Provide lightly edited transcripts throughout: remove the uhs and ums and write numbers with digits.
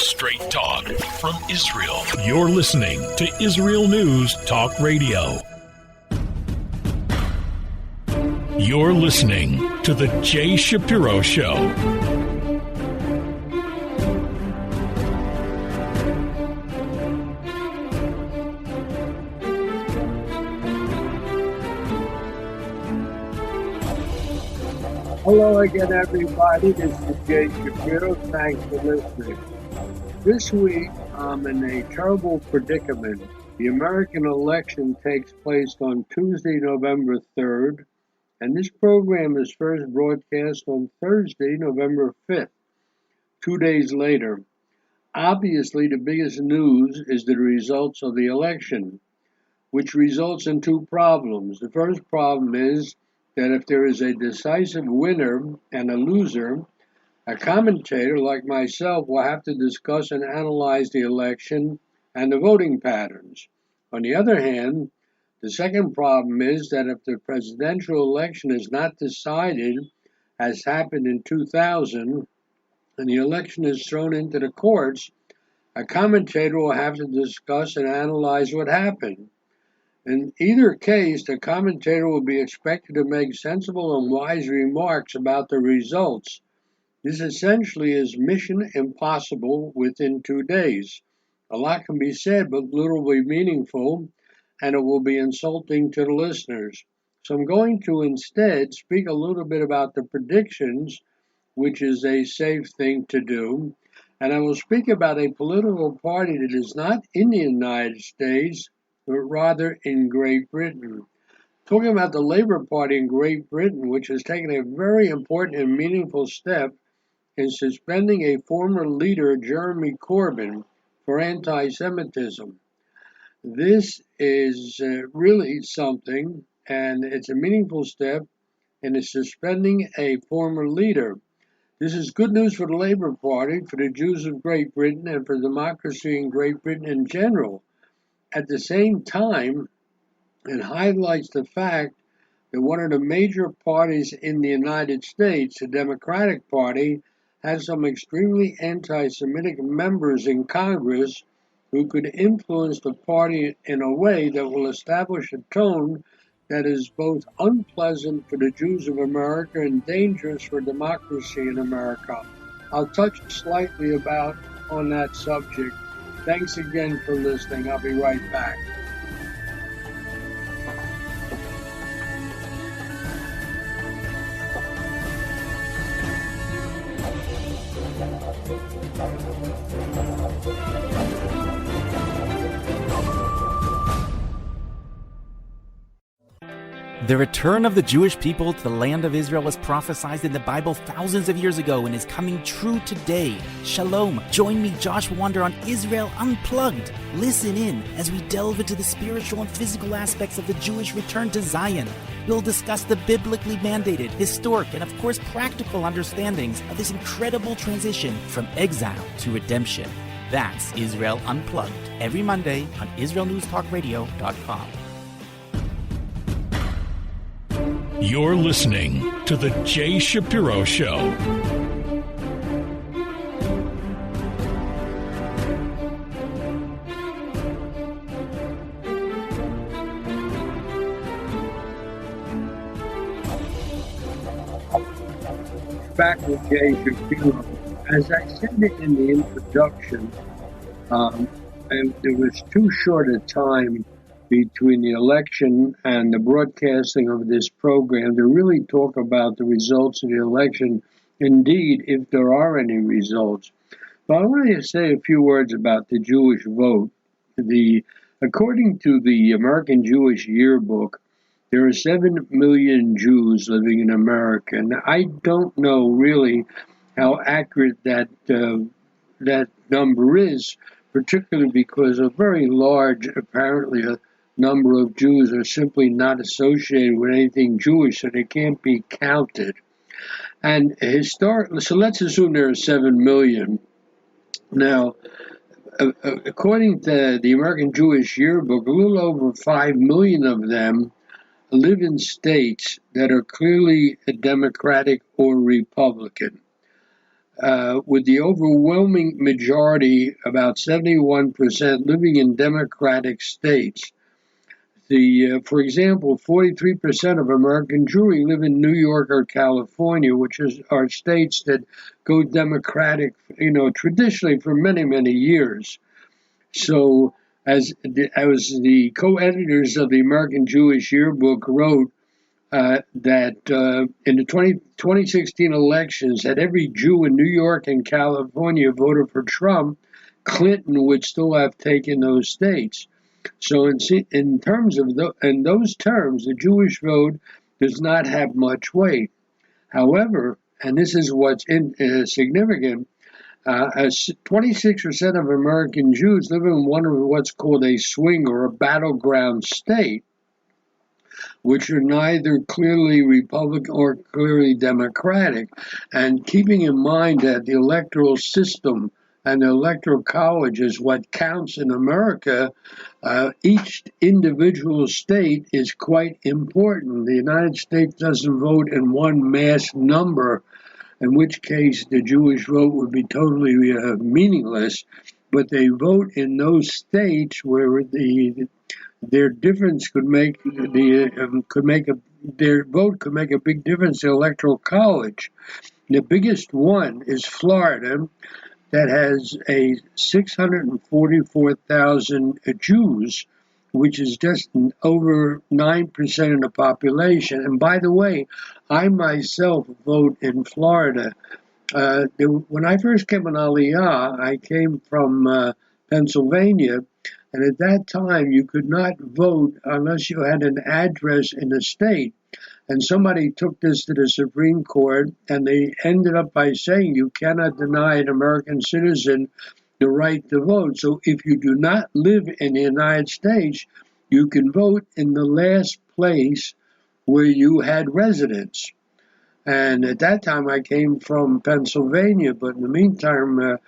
Straight talk from Israel. You're listening to Israel News Talk Radio. You're listening to The Jay Shapiro Show. Hello again, everybody. This is Jay Shapiro. Thanks for listening. This week, I'm in a terrible predicament. The American election takes place on Tuesday, November 3rd, and this program is first broadcast on Thursday, November 5th, 2 days later. Obviously, the biggest news is the results of the election, which results in two problems. The first problem is that if there is a decisive winner and a loser, a commentator like myself will have to discuss and analyze the election and the voting patterns. On the other hand, the second problem is that if the presidential election is not decided, as happened in 2000, and the election is thrown into the courts, a commentator will have to discuss and analyze what happened. In either case, the commentator will be expected to make sensible and wise remarks about the results. This essentially is mission impossible within 2 days. A lot can be said, but little will be meaningful, and it will be insulting to the listeners. So I'm going to instead speak a little bit about the predictions, which is a safe thing to do, and I will speak about a political party that is not in the United States, but rather in Great Britain. Talking about the Labour Party in Great Britain, which has taken a very important and meaningful step in suspending a former leader, Jeremy Corbyn, for anti-Semitism. This is really something, and it's a meaningful step in suspending a former leader. This is good news for the Labour Party, for the Jews of Great Britain, and for democracy in Great Britain in general. At the same time, it highlights the fact that one of the major parties in the United States, the Democratic Party, has some extremely anti-Semitic members in Congress who could influence the party in a way that will establish a tone that is both unpleasant for the Jews of America and dangerous for democracy in America. I'll touch slightly on that subject. Thanks again for listening. I'll be right back. The return of the Jewish people to the land of Israel was prophesied in the Bible thousands of years ago and is coming true today. Shalom. Join me, Josh Wander, on Israel Unplugged. Listen in as we delve into the spiritual and physical aspects of the Jewish return to Zion. We'll discuss the biblically mandated, historic, and of course practical understandings of this incredible transition from exile to redemption. That's Israel Unplugged, every Monday on IsraelNewsTalkRadio.com. You're listening to The Jay Shapiro Show. Back with Jay Shapiro. As I said in the introduction, and there was too short a time between the election and the broadcasting of this program to really talk about the results of the election, indeed, if there are any results. But I want to say a few words about the Jewish vote. According to the American Jewish Yearbook, there are 7 million Jews living in America, and I don't know really how accurate that number is, particularly because a very large, apparently, number of Jews are simply not associated with anything Jewish, so they can't be counted. And historically, so let's assume there are 7 million. Now, according to the American Jewish Yearbook, a little over 5 million of them live in states that are clearly Democratic or Republican. with the overwhelming majority, about 71%, living in Democratic states. For example, 43% of American Jewry live in New York or California, which are states that go Democratic, traditionally for many, many years. So, as the co-editors of the American Jewish Yearbook wrote, that in the 2016 elections, had every Jew in New York and California voted for Trump, Clinton would still have taken those states. So in terms of in those terms, the Jewish vote does not have much weight. However, and this is what's significant, 26% of American Jews live in one of what's called a swing or a battleground state, which are neither clearly Republican or clearly Democratic. And keeping in mind that the electoral system and the electoral college is what counts in America, each individual state is quite important. The United States doesn't vote in one mass number, in which case the Jewish vote would be totally meaningless, but they vote in those states where their difference their vote could make a big difference in the electoral college. The biggest one is Florida, that has 644,000 Jews, which is just over 9% of the population. And by the way, I myself vote in Florida. When I first came on Aliyah, I came from Pennsylvania, and at that time you could not vote unless you had an address in the state. And somebody took this to the Supreme Court, and they ended up by saying you cannot deny an American citizen the right to vote. So if you do not live in the United States, you can vote in the last place where you had residence. And at that time, I came from Pennsylvania, but in the meantime,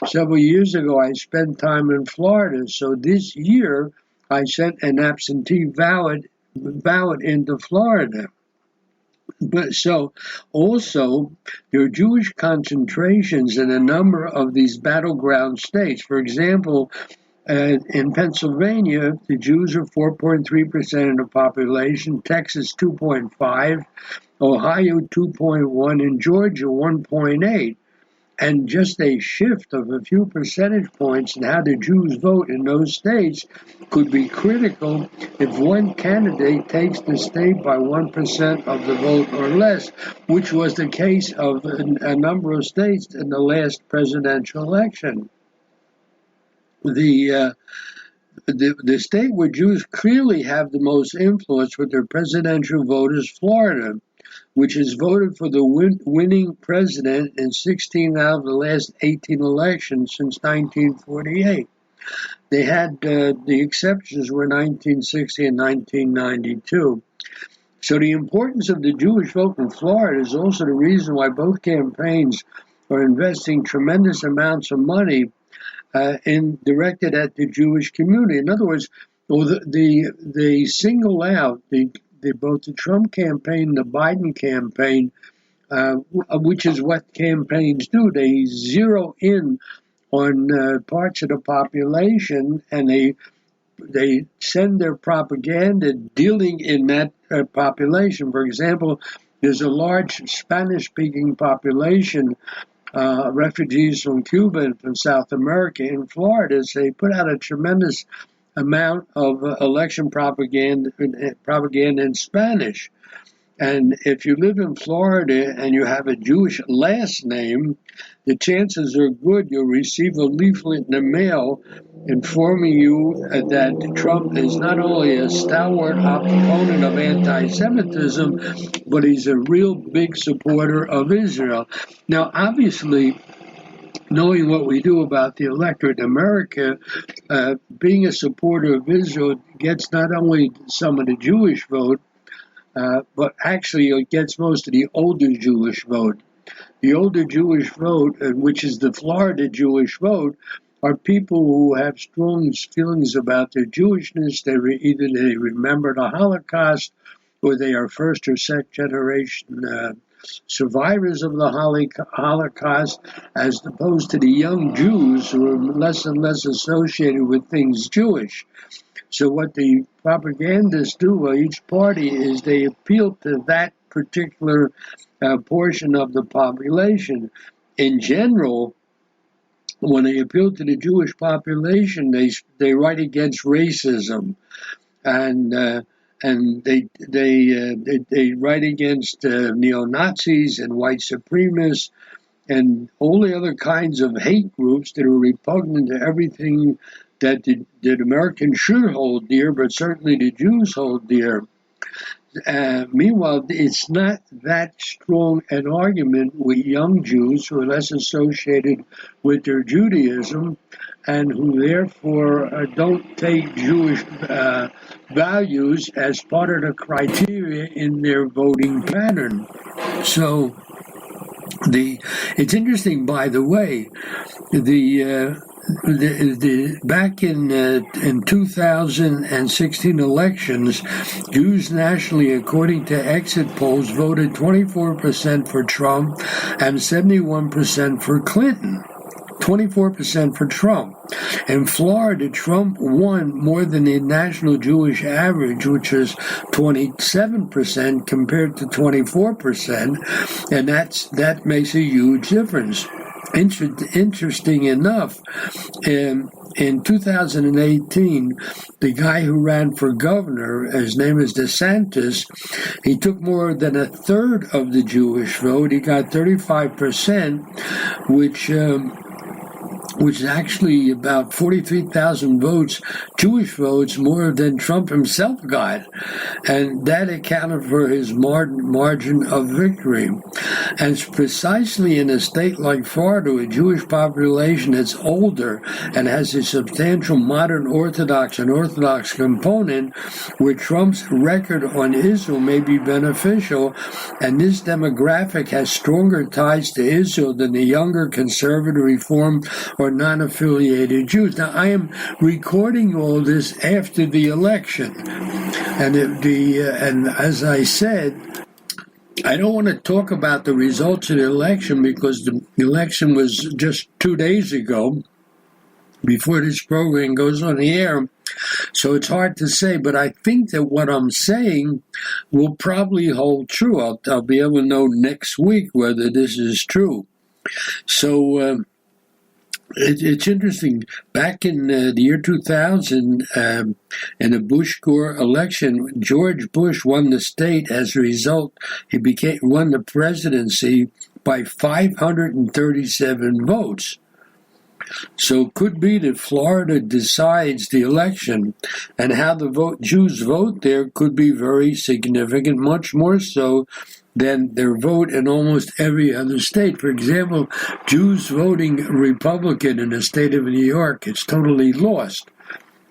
several years ago, I spent time in Florida. So this year, I sent an absentee ballot into Florida. But so also there are Jewish concentrations in a number of these battleground states. For example, in Pennsylvania, the Jews are 4.3% of the population, Texas 2.5, Ohio 2.1, and Georgia 1.8. And just a shift of a few percentage points in how the Jews vote in those states could be critical if one candidate takes the state by 1% of the vote or less, which was the case of a number of states in the last presidential election. The state where Jews clearly have the most influence with their presidential vote is Florida, which has voted for the winning president in 16 out of the last 18 elections since 1948. They had the exceptions were 1960 and 1992. So the importance of the Jewish vote in Florida is also the reason why both campaigns are investing tremendous amounts of money directed at the Jewish community. In other words, they single out both the Trump campaign and the Biden campaign, which is what campaigns do. They zero in on parts of the population, and they send their propaganda dealing in that population. For example, there's a large Spanish-speaking population, refugees from Cuba and from South America in Florida. So they put out a tremendous amount of election propaganda in Spanish. And if you live in Florida and you have a Jewish last name, the chances are good you'll receive a leaflet in the mail informing you that Trump is not only a stalwart opponent of anti-Semitism, but he's a real big supporter of Israel. Now, obviously, knowing what we do about the electorate in America, being a supporter of Israel gets not only some of the Jewish vote, but actually it gets most of the older Jewish vote. The older Jewish vote, which is the Florida Jewish vote, are people who have strong feelings about their Jewishness. Either they remember the Holocaust, or they are first or second generation survivors of the Holocaust, as opposed to the young Jews who are less and less associated with things Jewish. So what the propagandists do, well, each party, is they appeal to that particular portion of the population. In general, when they appeal to the Jewish population, they write against racism, and they write against neo-Nazis and white supremacists and all the other kinds of hate groups that are repugnant to everything that Americans should hold dear, but certainly the Jews hold dear. Meanwhile, it's not that strong an argument with young Jews who are less associated with their Judaism and who therefore don't take Jewish values as part of the criteria in their voting pattern. So it's interesting, by the way, back in 2016 elections, Jews nationally, according to exit polls, voted 24% for Trump and 71% for Clinton. 24% for Trump. In Florida, Trump won more than the national Jewish average, which is 27% compared to 24%, and that makes a huge difference. Interesting enough, in 2018, the guy who ran for governor, his name is DeSantis, he took more than a third of the Jewish vote. He got 35%, which is actually about 43,000 votes, Jewish votes, more than Trump himself got. And that accounted for his margin of victory. And it's precisely in a state like Florida, a Jewish population that's older and has a substantial modern Orthodox and Orthodox component, where Trump's record on Israel may be beneficial, and this demographic has stronger ties to Israel than the younger conservative, Reform, or non-affiliated Jews. Now, I am recording all this after the election, and as I said, I don't want to talk about the results of the election because the election was just 2 days ago, before this program goes on the air. So it's hard to say, but I think that what I'm saying will probably hold true. I'll be able to know next week whether this is true. So it's interesting. Back in the year 2000, in the Bush-Gore election, George Bush won the state. As a result, he won the presidency by 537 votes. So it could be that Florida decides the election, and how the Jews vote there could be very significant, much more so than their vote in almost every other state. For example, Jews voting Republican in the state of New York, it's totally lost.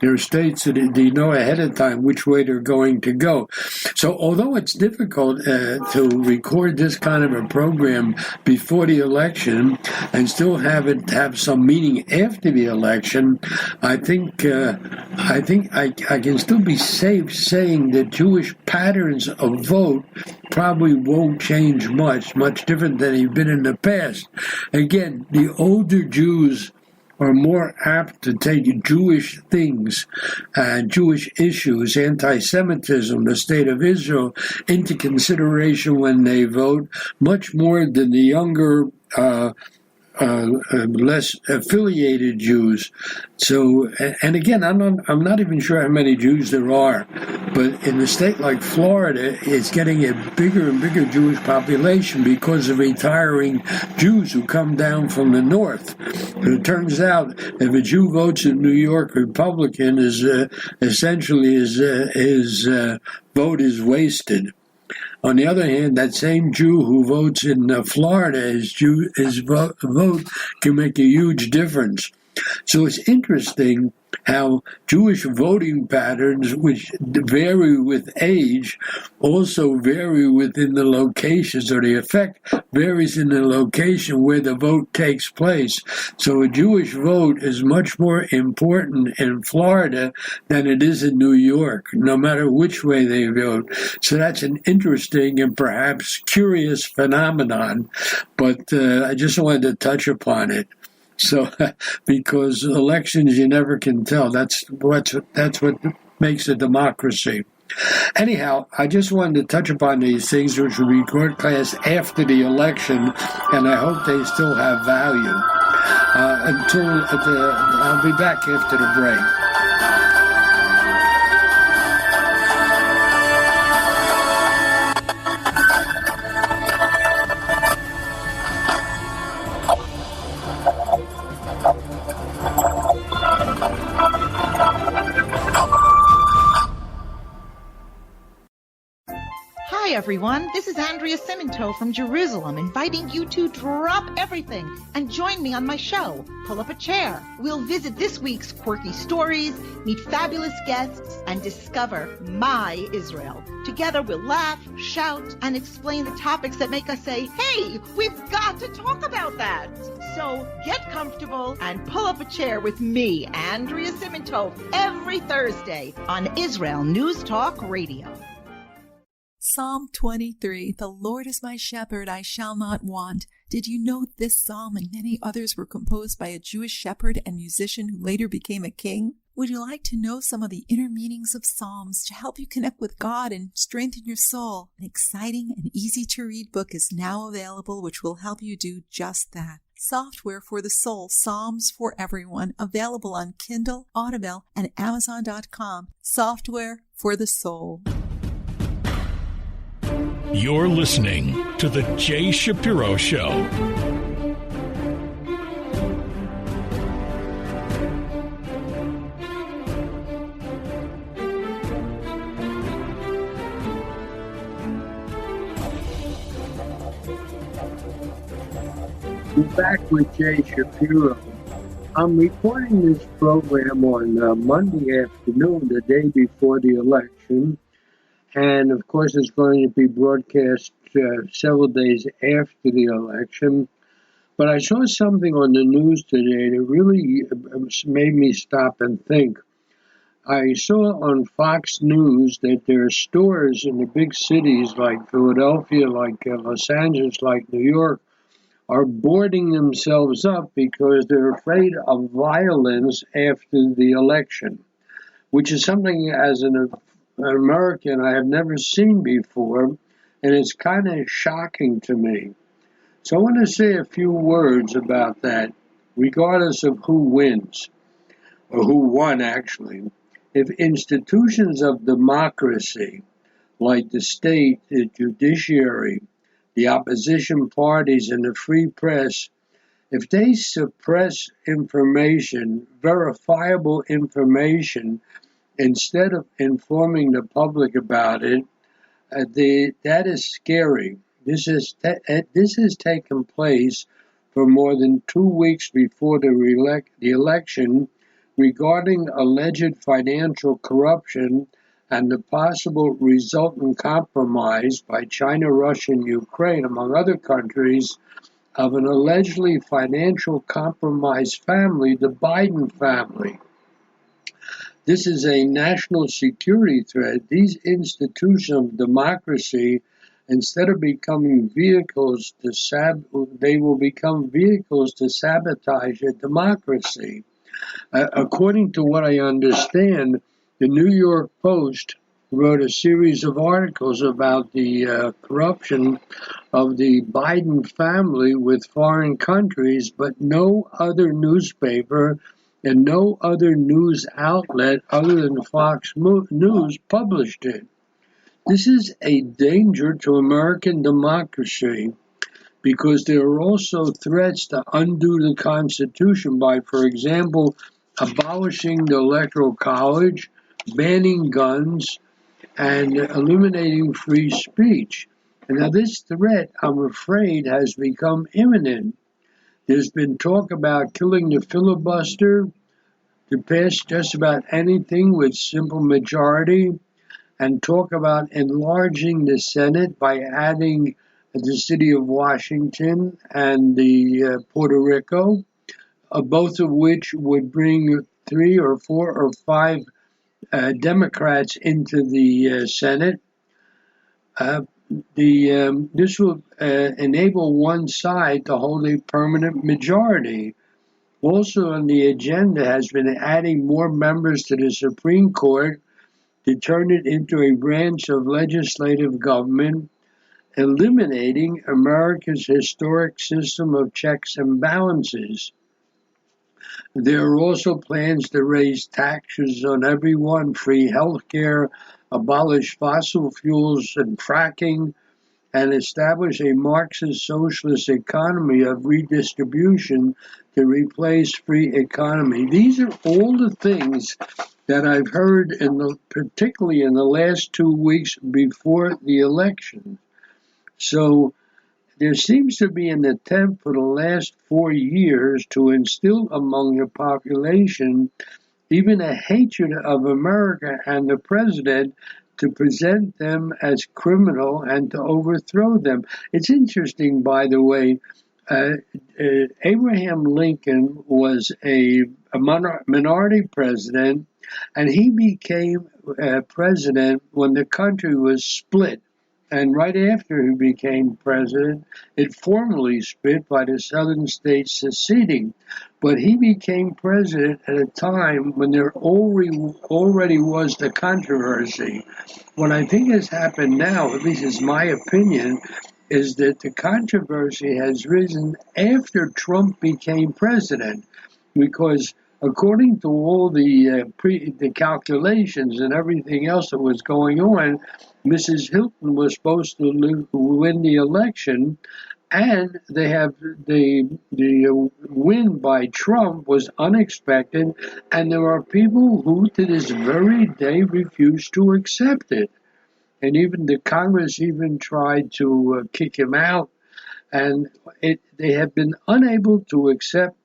There are states that they know ahead of time which way they're going to go. So although it's difficult to record this kind of a program before the election and still have it have some meaning after the election, I think I can still be safe saying that Jewish patterns of vote probably won't change much different than they've been in the past. Again, the older Jews are more apt to take Jewish things, Jewish issues, anti-Semitism, the state of Israel, into consideration when they vote, much more than the younger, less affiliated Jews. So, and again, I'm not even sure how many Jews there are, but in a state like Florida, it's getting a bigger and bigger Jewish population because of retiring Jews who come down from the north. And it turns out if a Jew votes in New York Republican, essentially his vote is wasted. On the other hand, that same Jew who votes in Florida, his vote can make a huge difference. So it's interesting how Jewish voting patterns, which vary with age, also vary within the locations, or the effect varies in the location where the vote takes place. So a Jewish vote is much more important in Florida than it is in New York, no matter which way they vote. So that's an interesting and perhaps curious phenomenon, but I just wanted to touch upon it. So, because elections, you never can tell. That's what makes a democracy. Anyhow, I just wanted to touch upon these things, which will be broadcast after the election, and I hope they still have value. I'll be back after the break. Hi everyone, this is Andrea Simento from Jerusalem, inviting you to drop everything and join me on my show, Pull Up a Chair. We'll visit this week's quirky stories, meet fabulous guests, and discover my Israel. Together we'll laugh, shout, and explain the topics that make us say, hey, we've got to talk about that. So get comfortable and pull up a chair with me, Andrea Simento, every Thursday on Israel News Talk Radio. Psalm 23, the Lord is my shepherd, I shall not want. Did you know this psalm and many others were composed by a Jewish shepherd and musician who later became a king? Would you like to know some of the inner meanings of psalms to help you connect with God and strengthen your soul? An exciting and easy-to-read book is now available which will help you do just that. Software for the Soul, Psalms for Everyone, available on Kindle, Audible, and Amazon.com. Software for the Soul. You're listening to The Jay Shapiro Show. We're back with Jay Shapiro. I'm recording this program on Monday afternoon, the day before the election. And, of course, it's going to be broadcast several days after the election. But I saw something on the news today that really made me stop and think. I saw on Fox News that there are stores in the big cities like Philadelphia, like Los Angeles, like New York, are boarding themselves up because they're afraid of violence after the election, which is something as an American I have never seen before, and it's kind of shocking to me. So I want to say a few words about that, regardless of who wins, or who won actually. If institutions of democracy, like the state, the judiciary, the opposition parties, and the free press, if they suppress information, verifiable information, instead of informing the public about it, that is scary. This has taken place for more than 2 weeks before the election regarding alleged financial corruption and the possible resultant compromise by China, Russia, and Ukraine, among other countries, of an allegedly financial compromised family, the Biden family. This is a national security threat. These institutions of democracy, instead of becoming vehicles they will become vehicles to sabotage a democracy. According to what I understand, the New York Post wrote a series of articles about the corruption of the Biden family with foreign countries, but no other newspaper and no other news outlet other than Fox News published it. This is a danger to American democracy because there are also threats to undo the Constitution by, for example, abolishing the Electoral College, banning guns, and eliminating free speech. And now this threat, I'm afraid, has become imminent. There's been talk about killing the filibuster, to pass just about anything with simple majority and talk about enlarging the Senate by adding the city of Washington and the Puerto Rico, both of which would bring 3 or 4 or 5 Democrats into the Senate. This will enable one side to hold a permanent majority. Also on the agenda has been adding more members to the Supreme Court to turn it into a branch of legislative government, eliminating America's historic system of checks and balances. There are also plans to raise taxes on everyone, free health care, abolish fossil fuels and fracking, and establish a Marxist socialist economy of redistribution to replace free economy. These are all the things that I've heard, particularly in the last 2 weeks before the election. So there seems to be an attempt for the last 4 years to instill among the population even a hatred of America and the president, to present them as criminal and to overthrow them. It's interesting, by the way, Abraham Lincoln was a minority president, and he became president when the country was split. And right after he became president, it formally split by the southern states seceding. But he became president at a time when there already was the controversy. What I think has happened now, at least is my opinion, is that the controversy has risen after Trump became president, because according to all the calculations and everything else that was going on, Mrs. Hilton was supposed to win the election, and they have the win by Trump was unexpected, and there are people who to this very day refuse to accept it. And even the Congress even tried to kick him out, and they have been unable to accept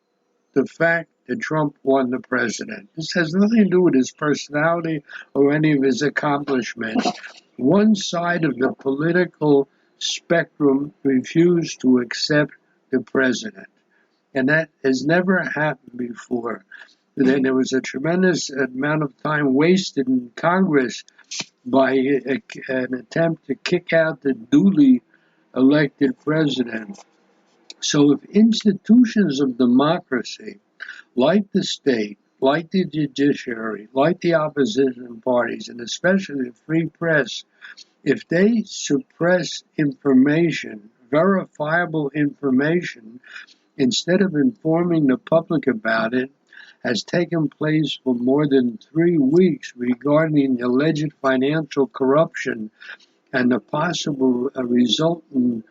the fact that Trump won the president. This has nothing to do with his personality or any of his accomplishments. One side of the political spectrum refused to accept the president, and that has never happened before. Then there was a tremendous amount of time wasted in Congress by an attempt to kick out the duly elected president. So if institutions of democracy, like the state, like the judiciary, like the opposition parties, and especially the free press, if they suppress information, verifiable information, instead of informing the public about it, has taken place for more than 3 weeks regarding the alleged financial corruption and the possible resultant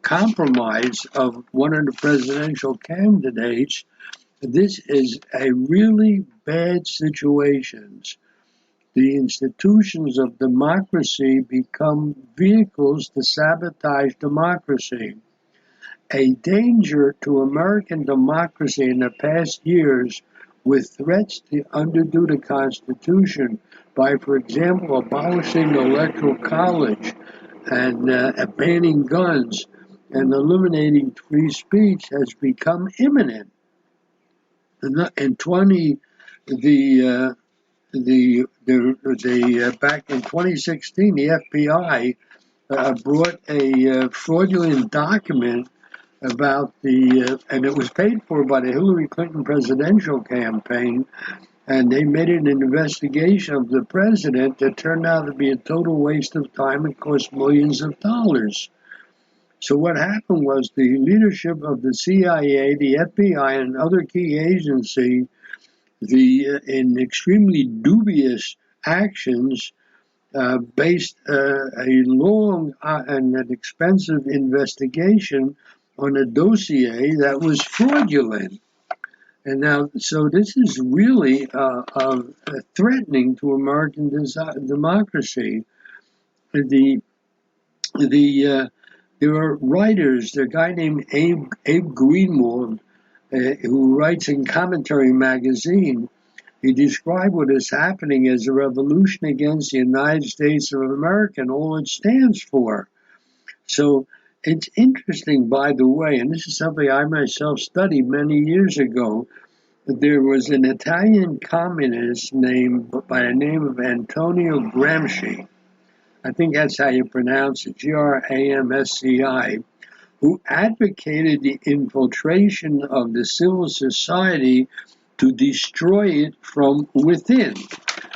compromise of one of the presidential candidates. This is a really bad situation. The institutions of democracy become vehicles to sabotage democracy. A danger to American democracy in the past years, with threats to undo the Constitution by, for example, abolishing the Electoral College and banning guns and eliminating free speech, has become imminent. In back in 2016, the FBI brought a fraudulent document about and it was paid for by the Hillary Clinton presidential campaign, and they made an investigation of the president that turned out to be a total waste of time and cost millions of dollars. So what happened was the leadership of the CIA, the FBI, and other key agencies, in extremely dubious actions, based a long and an expensive investigation on a dossier that was fraudulent. And now, so this is really threatening to American democracy. There are writers. There's a guy named Abe Greenwald, who writes in Commentary magazine, He described what is happening as a revolution against the United States of America and all it stands for. So it's interesting, by the way, and this is something I myself studied many years ago. There was an Italian communist by the name of Antonio Gramsci. I think that's how you pronounce it, Gramsci, who advocated the infiltration of the civil society to destroy it from within.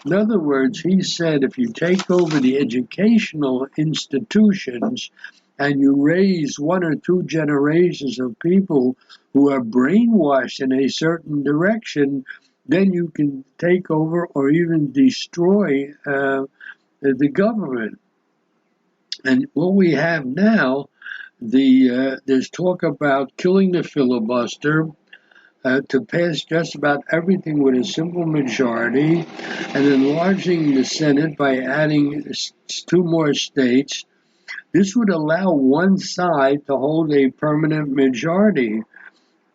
In other words, he said if you take over the educational institutions and you raise one or two generations of people who are brainwashed in a certain direction, then you can take over or even destroy the government. And what we have now, there's talk about killing the filibuster, to pass just about everything with a simple majority, and enlarging the Senate by adding 2 more states. This would allow one side to hold a permanent majority.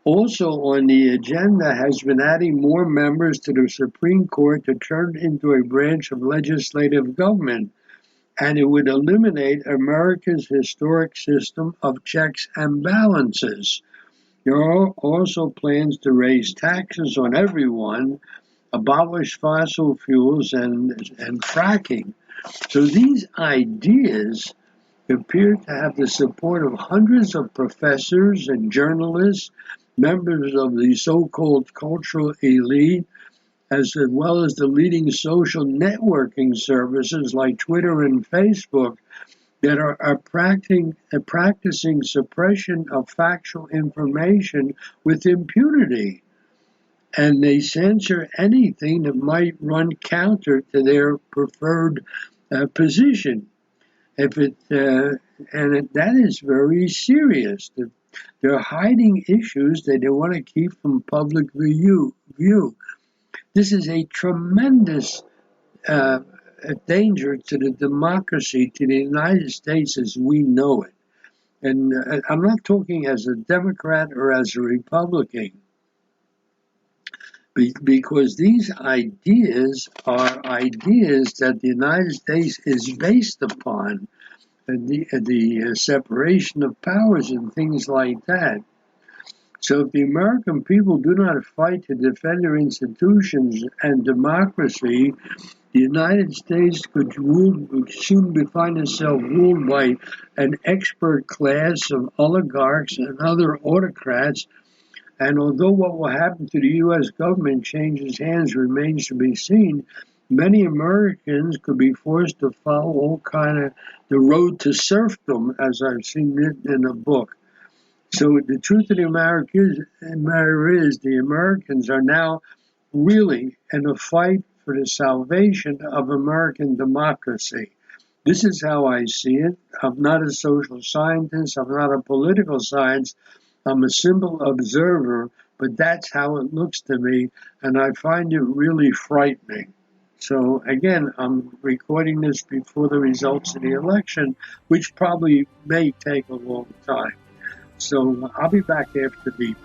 Also on the agenda has been adding more members to the Supreme Court to turn into a branch of legislative government, and it would eliminate America's historic system of checks and balances. There are also plans to raise taxes on everyone, abolish fossil fuels, and fracking. So these ideas appear to have the support of hundreds of professors and journalists, members of the so-called cultural elite, as well as the leading social networking services like Twitter and Facebook, that are practicing suppression of factual information with impunity. And they censor anything that might run counter to their preferred position. That is very serious. They're hiding issues that they want to keep from public view. This is a tremendous a danger to the democracy, to the United States as we know it. And I'm not talking as a Democrat or as a Republican, because these ideas are ideas that the United States is based upon, the separation of powers and things like that. So if the American people do not fight to defend their institutions and democracy, the United States could soon find itself ruled by an expert class of oligarchs and other autocrats. And although what will happen to the U.S. government changes hands remains to be seen, many Americans could be forced to follow all kind of the road to serfdom, as I've seen it in a book. So the truth of the matter is the Americans are now really in a fight for the salvation of American democracy. This is how I see it. I'm not a social scientist. I'm not a political scientist. I'm a simple observer, but that's how it looks to me, and I find it really frightening. So again, I'm recording this before the results of the election, which probably may take a long time. So I'll be back after the break.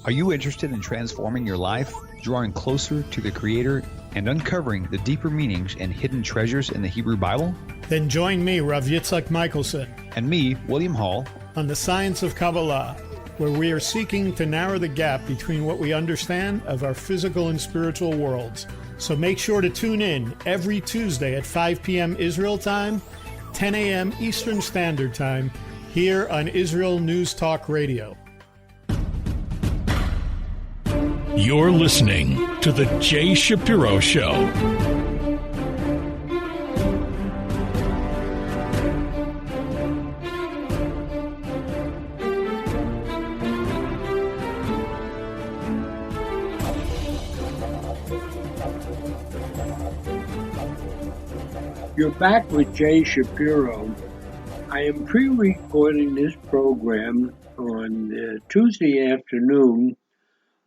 Are you interested in transforming your life, drawing closer to the Creator, and uncovering the deeper meanings and hidden treasures in the Hebrew Bible? Then join me, Rav Yitzhak Michelson, And me, William Hall, on the Science of Kabbalah, where we are seeking to narrow the gap between what we understand of our physical and spiritual worlds. So make sure to tune in every Tuesday at 5 p.m. Israel time, 10 a.m. Eastern Standard Time, here on Israel News Talk Radio. You're listening to The Jay Shapiro Show. You're back with Jay Shapiro. I am pre-recording this program on Tuesday afternoon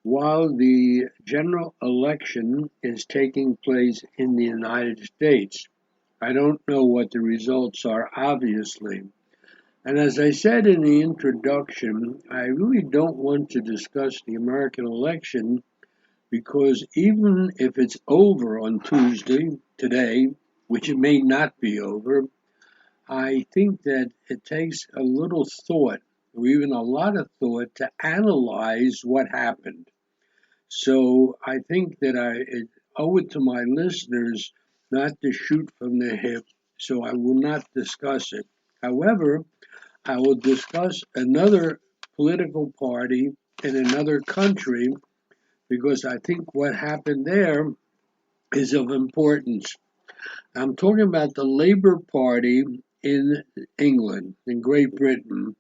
while the general election is taking place in the United States. I don't know what the results are, obviously. And as I said in the introduction, I really don't want to discuss the American election because even if it's over on Tuesday, today, which it may not be over, I think that it takes a little thought, or even a lot of thought, to analyze what happened. So I think that I owe it to my listeners not to shoot from the hip, so I will not discuss it. However, I will discuss another political party in another country because I think what happened there is of importance. I'm talking about the Labour Party in England, in Great Britain.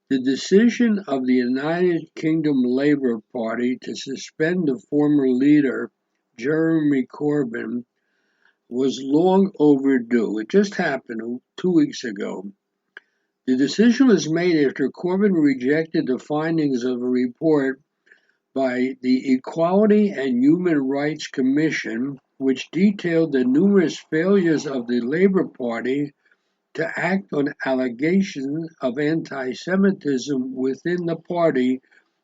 The decision of the United Kingdom Labour Party to suspend the former leader, Jeremy Corbyn, was long overdue. It just happened 2 weeks ago. The decision was made after Corbyn rejected the findings of a report by the Equality and Human Rights Commission, which detailed the numerous failures of the Labour Party to act on allegations of anti-Semitism within the party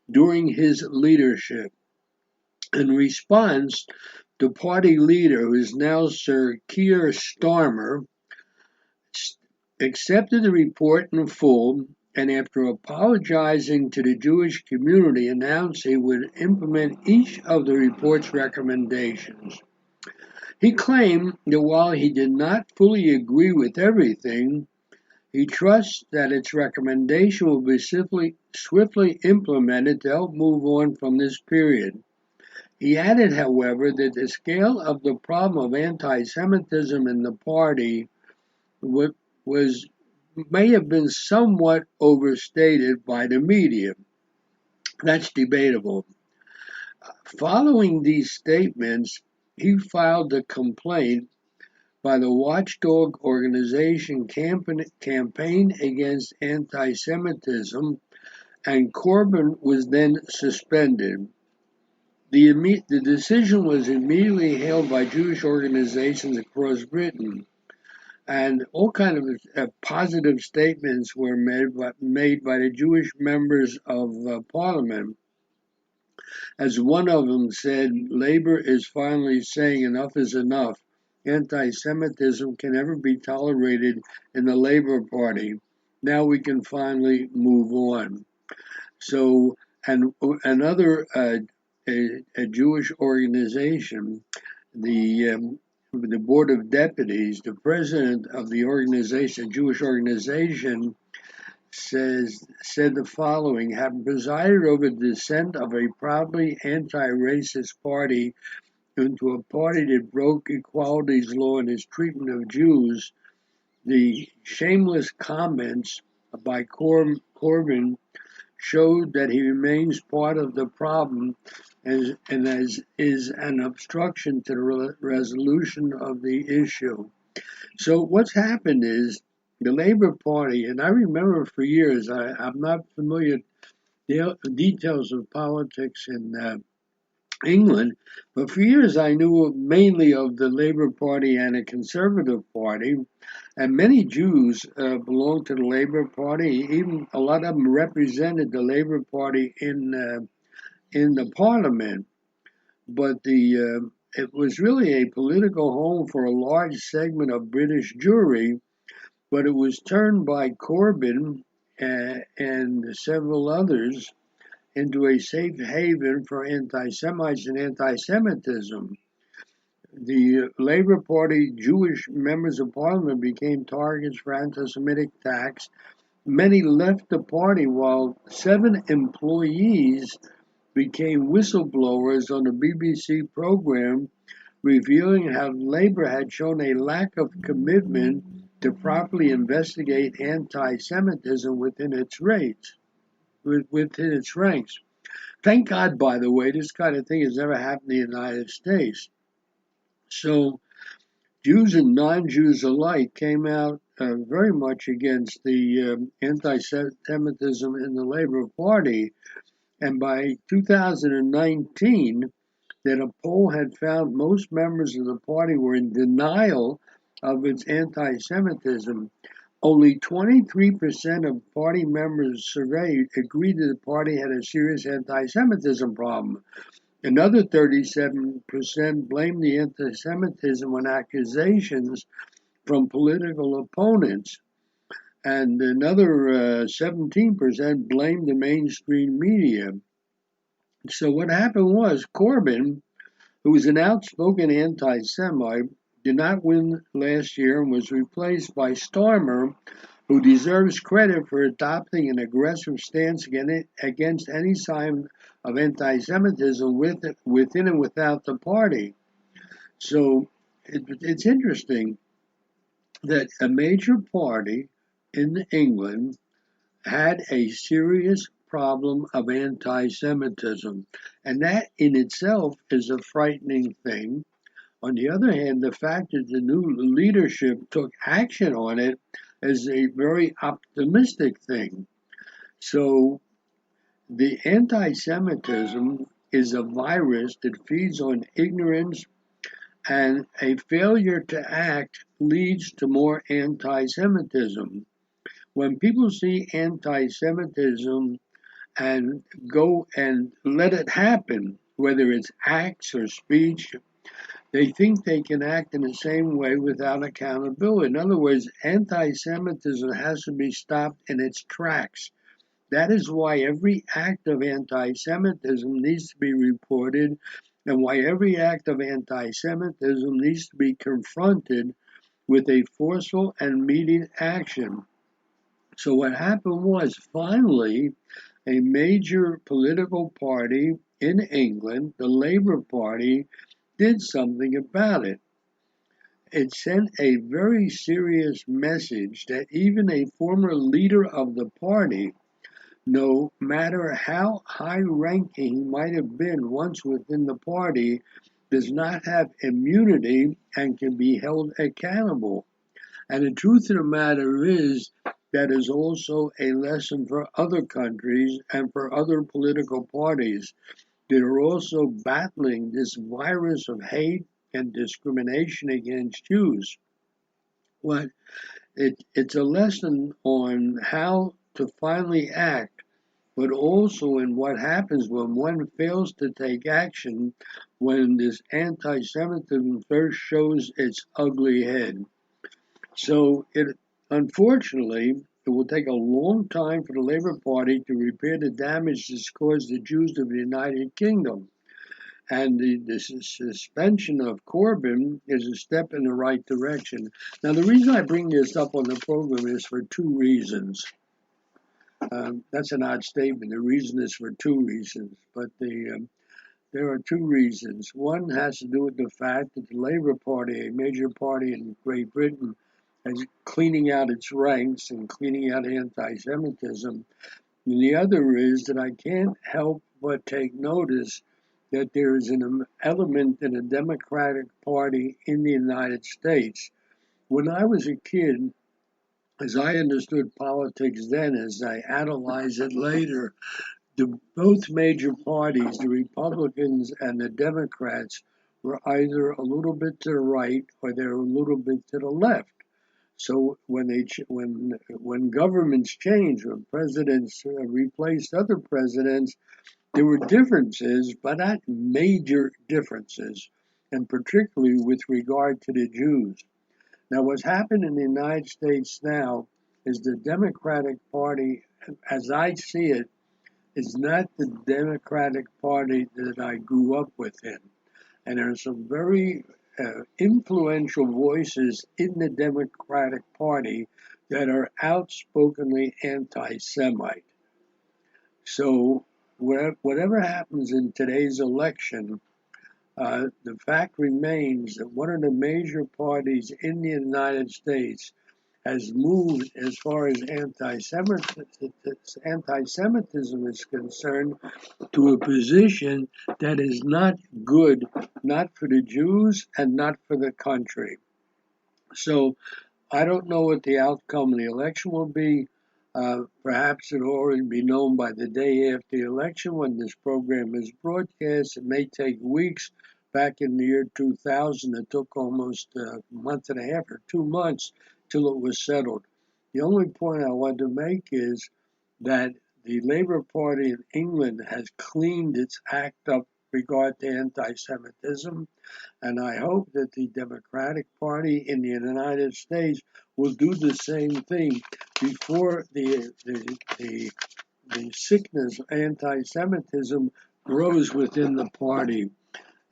during his leadership. In response, the party leader, who is now Sir Keir Starmer, accepted the report in full and after apologizing to the Jewish community announced he would implement each of the report's recommendations. He claimed that while he did not fully agree with everything, he trusts that its recommendation will be swiftly implemented to help move on from this period. He added, however, that the scale of the problem of anti-Semitism in the party was may have been somewhat overstated by the media. That's debatable. Following these statements, he filed a complaint by the watchdog organization Campaign Against Anti-Semitism, and Corbyn was then suspended. The decision was immediately hailed by Jewish organizations across Britain, and all kinds of positive statements were made by the Jewish members of Parliament. As one of them said, Labour is finally saying enough is enough. Anti-Semitism can never be tolerated in the Labour Party. Now we can finally move on. So, and another a Jewish organization, the Board of Deputies, the president of the organization, Jewish organization, said the following: having presided over the descent of a proudly anti-racist party into a party that broke equality's law in its treatment of Jews, the shameless comments by Corbyn showed that he remains part of the problem and is an obstruction to the resolution of the issue. So what's happened is the Labour Party, and I remember for years, I'm not familiar with the details of politics in England, but for years I knew mainly of the Labour Party and a Conservative Party, and many Jews belonged to the Labour Party. Even a lot of them represented the Labour Party in the Parliament. But it was really a political home for a large segment of British Jewry, but it was turned by Corbyn and several others into a safe haven for anti-Semites and anti-Semitism. The Labour Party Jewish members of parliament became targets for anti-Semitic attacks. Many left the party while 7 employees became whistleblowers on a BBC program revealing how Labour had shown a lack of commitment to properly investigate anti-Semitism within its ranks. Thank God, by the way, this kind of thing has never happened in the United States. So Jews and non-Jews alike came out very much against the anti-Semitism in the Labour Party. And by 2019, that a poll had found most members of the party were in denial of its anti-Semitism. Only 23% of party members surveyed agreed that the party had a serious anti-Semitism problem. Another 37% blamed the anti-Semitism on accusations from political opponents. And another 17% blamed the mainstream media. So what happened was Corbyn, who was an outspoken anti-Semite, did not win last year and was replaced by Starmer, who deserves credit for adopting an aggressive stance against any sign of anti-Semitism within and without the party. So it's interesting that a major party in England had a serious problem of anti-Semitism, and that in itself is a frightening thing. On the other hand, the fact that the new leadership took action on it is a very optimistic thing. So the anti-Semitism is a virus that feeds on ignorance, and a failure to act leads to more anti-Semitism. When people see anti-Semitism and go and let it happen, whether it's acts or speech, they think they can act in the same way without accountability. In other words, anti-Semitism has to be stopped in its tracks. That is why every act of anti-Semitism needs to be reported, and why every act of anti-Semitism needs to be confronted with a forceful and immediate action. So what happened was, finally, a major political party in England, the Labour Party, did something about it. It sent a very serious message that even a former leader of the party, no matter how high-ranking he might have been once within the party, does not have immunity and can be held accountable. And the truth of the matter is, that is also a lesson for other countries and for other political parties that are also battling this virus of hate and discrimination against Jews. Well, it's a lesson on how to finally act, but also in what happens when one fails to take action, when this anti-Semitism first shows its ugly head. So unfortunately, it will take a long time for the Labour Party to repair the damage that's caused the Jews of the United Kingdom. And the suspension of Corbyn is a step in the right direction. Now, the reason I bring this up on the program is for two reasons. That's an odd statement. The reason is for two reasons, but there are two reasons. One has to do with the fact that the Labour Party, a major party in Great Britain, is cleaning out its ranks and cleaning out anti-Semitism. And the other is that I can't help but take notice that there is an element in the Democratic Party in the United States. When I was a kid, as I understood politics then, as I analyze it later, both major parties, the Republicans and the Democrats, were either a little bit to the right or they're a little bit to the left. So when governments changed, when presidents replaced other presidents, there were differences, but not major differences, and particularly with regard to the Jews. Now, what's happened in the United States now is the Democratic Party, as I see it, is not the Democratic Party that I grew up within. And there are some very influential voices in the Democratic Party that are outspokenly anti-Semite. So whatever happens in today's election, the fact remains that one of the major parties in the United States has moved as far as anti-Semitism is concerned to a position that is not good, not for the Jews and not for the country. So I don't know what the outcome of the election will be. Perhaps it'll already be known by the day after the election when this program is broadcast. It may take weeks. Back in the year 2000, it took almost a month and a half or 2 months till it was settled. The only point I want to make is that the Labour Party in England has cleaned its act up regard to anti-Semitism, and I hope that the Democratic Party in the United States will do the same thing before the sickness of anti-Semitism grows within the party.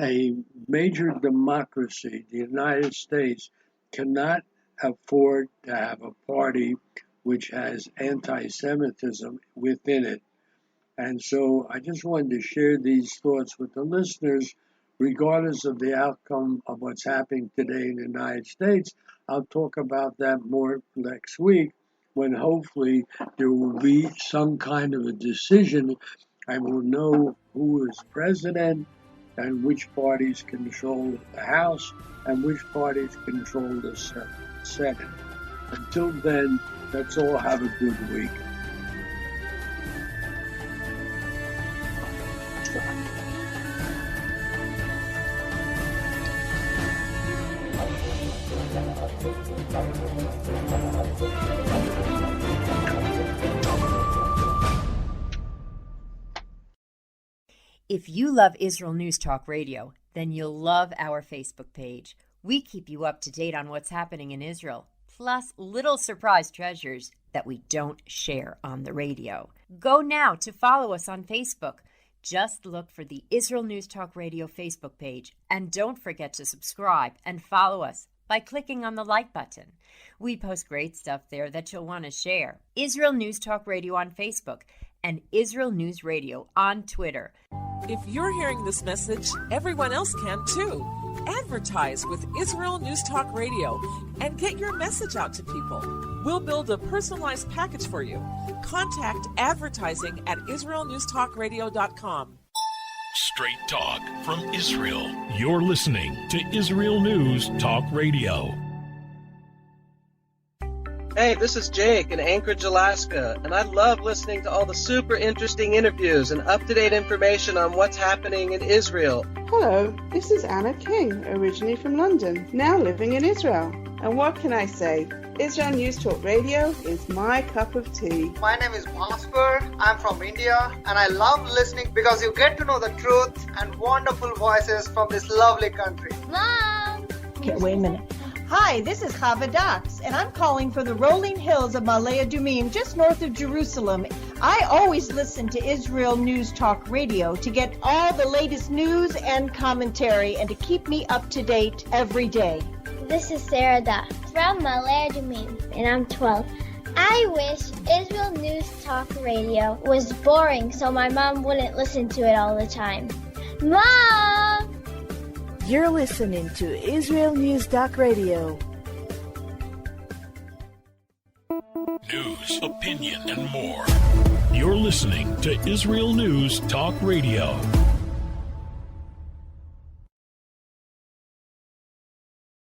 A major democracy, the United States, cannot afford to have a party which has anti-Semitism within it. And so I just wanted to share these thoughts with the listeners, regardless of the outcome of what's happening today in the United States. I'll talk about that more next week when hopefully there will be some kind of a decision and we'll know who is president and which parties control the House and which parties control the Senate. Until then, let's all have a good week. If you love Israel News Talk Radio, then you'll love our Facebook page. We keep you up to date on what's happening in Israel, plus little surprise treasures that we don't share on the radio. Go now to follow us on Facebook. Just look for the Israel News Talk Radio Facebook page, and don't forget to subscribe and follow us by clicking on the like button. We post great stuff there that you'll want to share. Israel News Talk Radio on Facebook and Israel News Radio on Twitter. If you're hearing this message, everyone else can too. Advertise with Israel News Talk Radio and get your message out to people. We'll build a personalized package for you. Contact advertising at israelnewstalkradio.com. Straight talk from Israel. You're listening to Israel News Talk Radio. Hey, this is Jake in Anchorage, Alaska, and I love listening to all the super interesting interviews and up-to-date information on what's happening in Israel. Hello, this is Anna King, originally from London, now living in Israel. And what can I say? Israel News Talk Radio is my cup of tea. My name is Bhaskar. I'm from India, and I love listening because you get to know the truth and wonderful voices from this lovely country. Mom! Okay, wait a minute. Hi, this is Chava Dax, and I'm calling from the rolling hills of Malaya Dumim, just north of Jerusalem. I always listen to Israel News Talk Radio to get all the latest news and commentary and to keep me up to date every day. This is Sarah Dax from Malaya Dumim, and I'm 12. I wish Israel News Talk Radio was boring so my mom wouldn't listen to it all the time. Mom! You're listening to Israel News Talk Radio. News, opinion, and more. You're listening to Israel News Talk Radio.